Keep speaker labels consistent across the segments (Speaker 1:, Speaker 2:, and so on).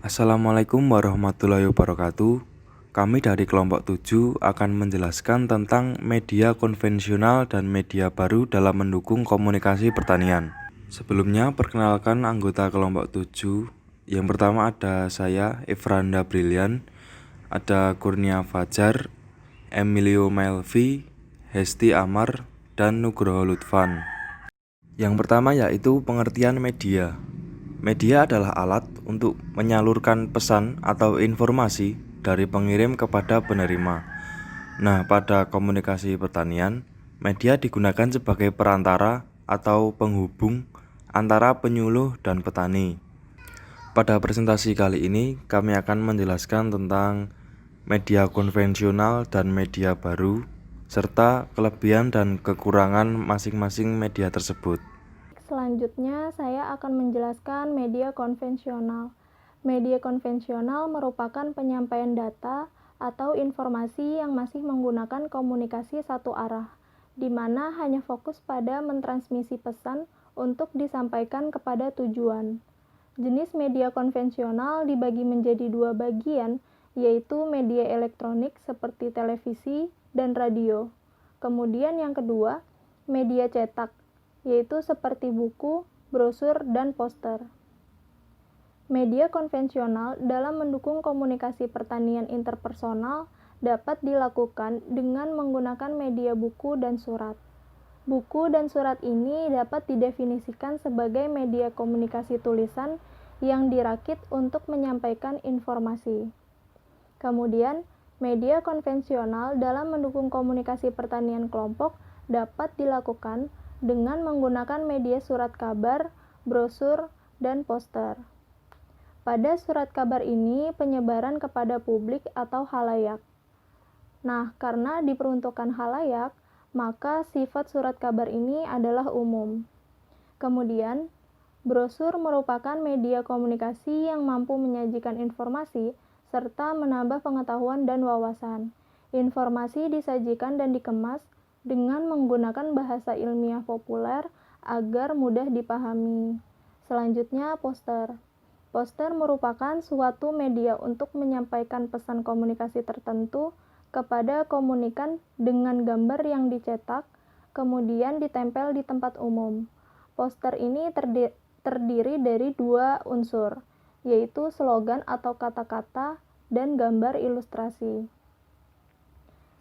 Speaker 1: Assalamualaikum warahmatullahi wabarakatuh. Kami dari kelompok 7 akan menjelaskan tentang media konvensional dan media baru dalam mendukung komunikasi pertanian. Sebelumnya, perkenalkan anggota kelompok 7. Yang pertama ada saya, Efranda Brilian, ada Kurnia Fajar, Emilio Melvi, Hesti Amar, dan Nugroho Lutfan. Yang pertama yaitu pengertian media. Media adalah alat untuk menyalurkan pesan atau informasi dari pengirim kepada penerima. Nah, pada komunikasi pertanian, media digunakan sebagai perantara atau penghubung antara penyuluh dan petani. Pada presentasi kali ini, kami akan menjelaskan tentang media konvensional dan media baru, serta kelebihan dan kekurangan masing-masing media tersebut.
Speaker 2: Selanjutnya, saya akan menjelaskan media konvensional. Media konvensional merupakan penyampaian data atau informasi yang masih menggunakan komunikasi satu arah, di mana hanya fokus pada mentransmisi pesan untuk disampaikan kepada tujuan. Jenis media konvensional dibagi menjadi dua bagian, yaitu media elektronik seperti televisi dan radio. Kemudian yang kedua, media cetak, yaitu seperti buku, brosur, dan poster. Media konvensional dalam mendukung komunikasi pertanian interpersonal dapat dilakukan dengan menggunakan media buku dan surat. Buku dan surat ini dapat didefinisikan sebagai media komunikasi tulisan yang dirakit untuk menyampaikan informasi. Kemudian, media konvensional dalam mendukung komunikasi pertanian kelompok dapat dilakukan dengan menggunakan media surat kabar, brosur, dan poster. Pada surat kabar ini penyebaran kepada publik atau halayak. Nah, karena diperuntukkan halayak, maka sifat surat kabar ini adalah umum. Kemudian, brosur merupakan media komunikasi yang mampu menyajikan informasi serta menambah pengetahuan dan wawasan. Informasi disajikan dan dikemas dengan menggunakan bahasa ilmiah populer agar mudah dipahami. Selanjutnya, poster. Poster merupakan suatu media untuk menyampaikan pesan komunikasi tertentu kepada komunikan dengan gambar yang dicetak, kemudian ditempel di tempat umum. Poster ini terdiri dari dua unsur, yaitu slogan atau kata-kata dan gambar ilustrasi.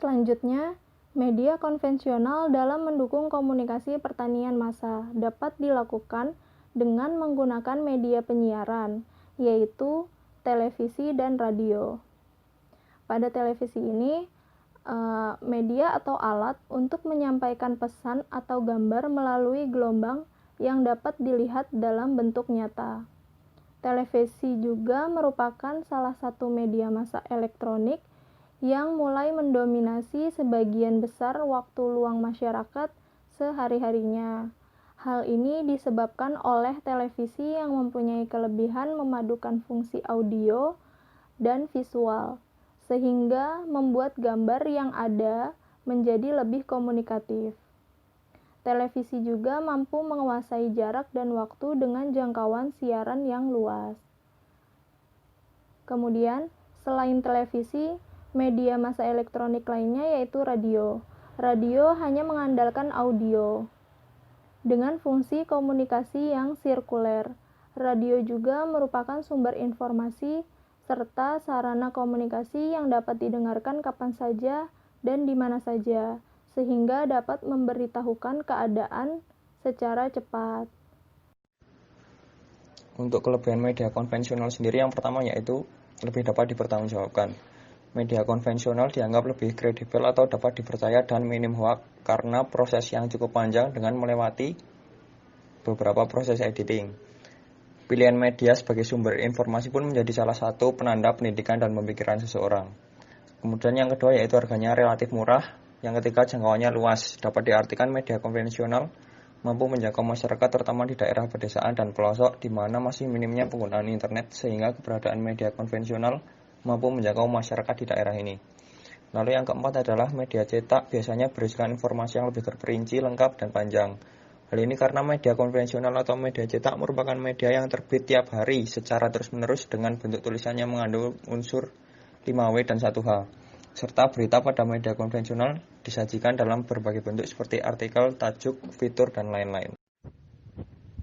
Speaker 2: Selanjutnya, media konvensional dalam mendukung komunikasi pertanian massa dapat dilakukan dengan menggunakan media penyiaran, yaitu televisi dan radio. Pada televisi ini, media atau alat untuk menyampaikan pesan atau gambar melalui gelombang yang dapat dilihat dalam bentuk nyata. Televisi juga merupakan salah satu media massa elektronik yang mulai mendominasi sebagian besar waktu luang masyarakat sehari-harinya. Hal ini disebabkan oleh televisi yang mempunyai kelebihan memadukan fungsi audio dan visual, sehingga membuat gambar yang ada menjadi lebih komunikatif. Televisi juga mampu menguasai jarak dan waktu dengan jangkauan siaran yang luas. Kemudian, selain televisi, media massa elektronik lainnya yaitu radio. Radio hanya mengandalkan audio dengan fungsi komunikasi yang sirkuler. Radio juga merupakan sumber informasi serta sarana komunikasi yang dapat didengarkan kapan saja dan di mana saja, sehingga dapat memberitahukan keadaan secara cepat.
Speaker 3: Untuk kelebihan media konvensional sendiri, yang pertama yaitu lebih dapat dipertanggungjawabkan. Media konvensional dianggap lebih kredibel atau dapat dipercaya dan minim hoak karena proses yang cukup panjang dengan melewati beberapa proses editing. Pilihan media sebagai sumber informasi pun menjadi salah satu penanda pendidikan dan pemikiran seseorang. Kemudian yang kedua yaitu harganya relatif murah. Yang ketiga jangkauannya luas. Dapat diartikan media konvensional mampu menjangkau masyarakat terutama di daerah pedesaan dan pelosok di mana masih minimnya penggunaan internet sehingga keberadaan media konvensional mampu menjangkau masyarakat di daerah ini. Lalu yang keempat adalah media cetak biasanya berisikan informasi yang lebih terperinci, lengkap, dan panjang. Hal ini karena media konvensional atau media cetak merupakan media yang terbit tiap hari secara terus-menerus dengan bentuk tulisannya mengandung unsur 5W dan 1H. Serta berita pada media konvensional disajikan dalam berbagai bentuk seperti artikel, tajuk, fitur, dan lain-lain.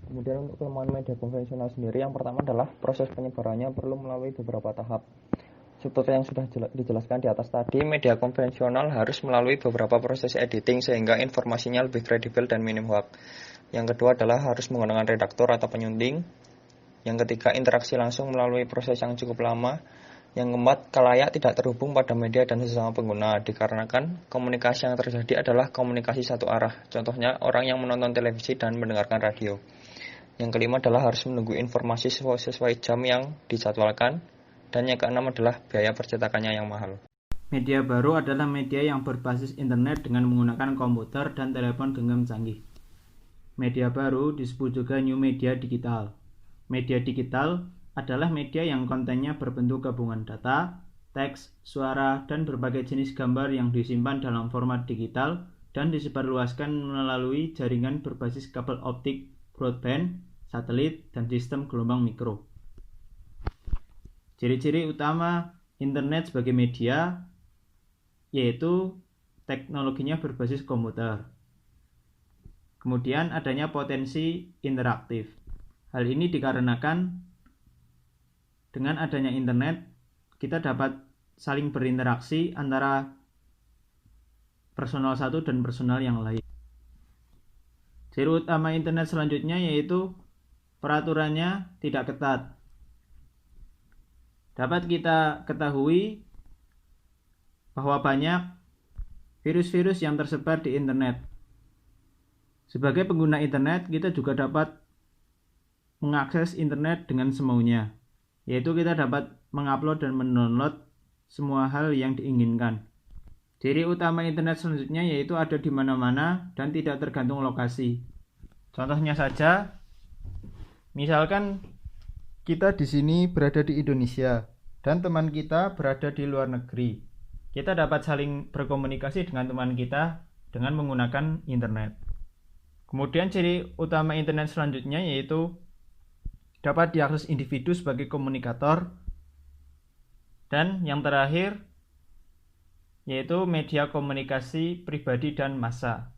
Speaker 3: Kemudian untuk kelemahan media konvensional sendiri, yang pertama adalah proses penyebarannya perlu melalui beberapa tahap. Seperti yang sudah dijelaskan di atas tadi, media konvensional harus melalui beberapa proses editing sehingga informasinya lebih kredibel dan minim hoax. Yang kedua adalah harus menggunakan redaktor atau penyunting. Yang ketiga, interaksi langsung melalui proses yang cukup lama. Yang keempat, kalayak tidak terhubung pada media dan sesama pengguna, dikarenakan komunikasi yang terjadi adalah komunikasi satu arah. Contohnya, orang yang menonton televisi dan mendengarkan radio. Yang kelima adalah harus menunggu informasi sesuai jam yang dijadwalkan. Dan yang keenam adalah biaya percetakannya yang mahal.
Speaker 4: Media baru adalah media yang berbasis internet dengan menggunakan komputer dan telepon genggam canggih. Media baru disebut juga new media digital. Media digital adalah media yang kontennya berbentuk gabungan data, teks, suara, dan berbagai jenis gambar yang disimpan dalam format digital dan disebarluaskan melalui jaringan berbasis kabel optik, broadband, satelit, dan sistem gelombang mikro. Ciri-ciri utama internet sebagai media yaitu teknologinya berbasis komputer. Kemudian adanya potensi interaktif. Hal ini dikarenakan dengan adanya internet kita dapat saling berinteraksi antara personal satu dan personal yang lain. Ciri utama internet selanjutnya yaitu peraturannya tidak ketat. Dapat kita ketahui bahwa banyak virus-virus yang tersebar di internet. Sebagai pengguna internet, kita juga dapat mengakses internet dengan semaunya, yaitu kita dapat mengupload dan mendownload semua hal yang diinginkan. Ciri utama internet selanjutnya yaitu ada di mana-mana dan tidak tergantung lokasi. Contohnya saja, misalkan kita di sini berada di Indonesia dan teman kita berada di luar negeri. Kita dapat saling berkomunikasi dengan teman kita dengan menggunakan internet. Kemudian ciri utama internet selanjutnya yaitu dapat diakses individu sebagai komunikator. Dan yang terakhir yaitu media komunikasi pribadi dan massa.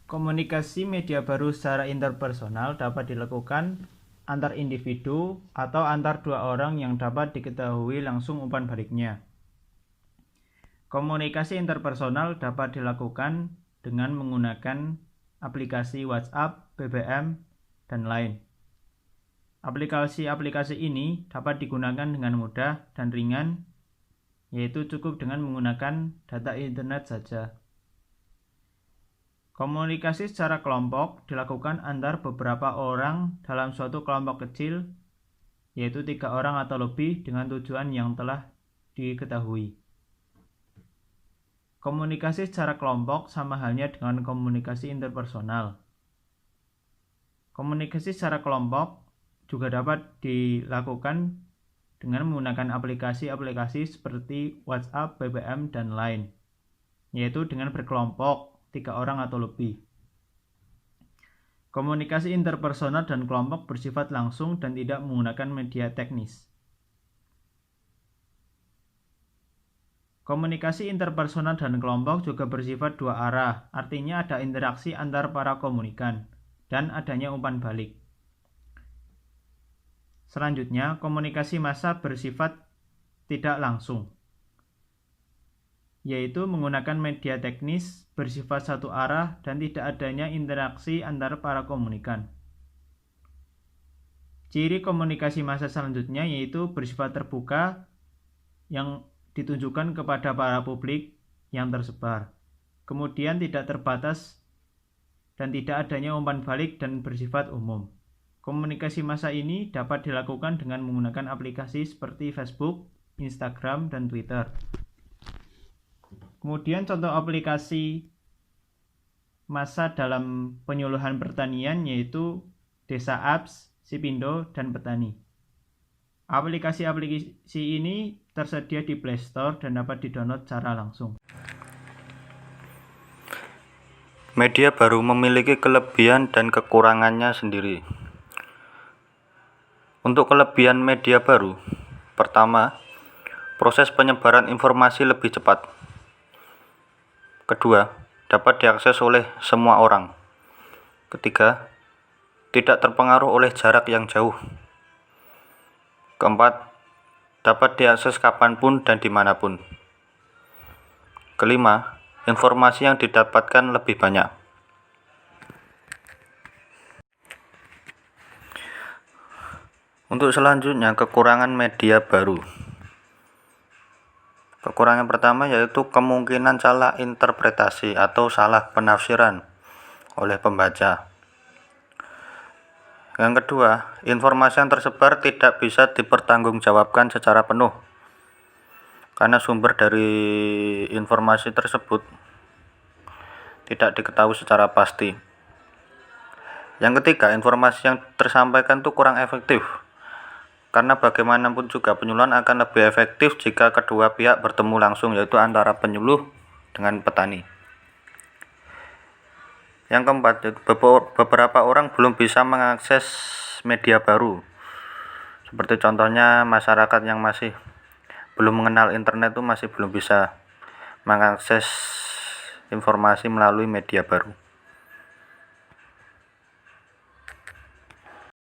Speaker 4: Komunikasi media baru secara interpersonal dapat dilakukan antar individu atau antar dua orang yang dapat diketahui langsung umpan baliknya. Komunikasi interpersonal dapat dilakukan dengan menggunakan aplikasi WhatsApp, BBM, dan lain. Aplikasi-aplikasi ini dapat digunakan dengan mudah dan ringan, yaitu cukup dengan menggunakan data internet saja. Komunikasi secara kelompok dilakukan antar beberapa orang dalam suatu kelompok kecil, yaitu 3 orang atau lebih dengan tujuan yang telah diketahui. Komunikasi secara kelompok sama halnya dengan komunikasi interpersonal. Komunikasi secara kelompok juga dapat dilakukan dengan menggunakan aplikasi-aplikasi seperti WhatsApp, BBM, dan lain, yaitu dengan berkelompok 3 orang atau lebih. Komunikasi interpersonal dan kelompok bersifat langsung dan tidak menggunakan media teknis. Komunikasi interpersonal dan kelompok juga bersifat dua arah, artinya ada interaksi antar para komunikan dan adanya umpan balik. Selanjutnya, komunikasi massa bersifat tidak langsung, yaitu menggunakan media teknis bersifat satu arah dan tidak adanya interaksi antar para komunikan. Ciri komunikasi massa selanjutnya yaitu bersifat terbuka yang ditunjukkan kepada para publik yang tersebar. Kemudian tidak terbatas dan tidak adanya umpan balik dan bersifat umum. Komunikasi massa ini dapat dilakukan dengan menggunakan aplikasi seperti Facebook, Instagram, dan Twitter. Kemudian contoh aplikasi massa dalam penyuluhan pertanian yaitu Desa Apps, Sipindo, dan Petani. Aplikasi-aplikasi ini tersedia di Play Store dan dapat didownload secara langsung.
Speaker 5: Media baru memiliki kelebihan dan kekurangannya sendiri. Untuk kelebihan media baru, pertama, proses penyebaran informasi lebih cepat. Kedua, dapat diakses oleh semua orang. Ketiga, tidak terpengaruh oleh jarak yang jauh. Keempat, dapat diakses kapanpun dan dimanapun. Kelima, informasi yang didapatkan lebih banyak. Untuk selanjutnya, kekurangan media baru. Kekurangan pertama yaitu kemungkinan salah interpretasi atau salah penafsiran oleh pembaca. Yang kedua, informasi yang tersebar tidak bisa dipertanggungjawabkan secara penuh, karena sumber dari informasi tersebut tidak diketahui secara pasti. Yang ketiga, informasi yang tersampaikan itu kurang efektif, karena bagaimanapun juga penyuluhan akan lebih efektif jika kedua pihak bertemu langsung, yaitu antara penyuluh dengan petani. Yang keempat, beberapa orang belum bisa mengakses media baru. Seperti contohnya masyarakat yang masih belum mengenal internet itu masih belum bisa mengakses informasi melalui media baru.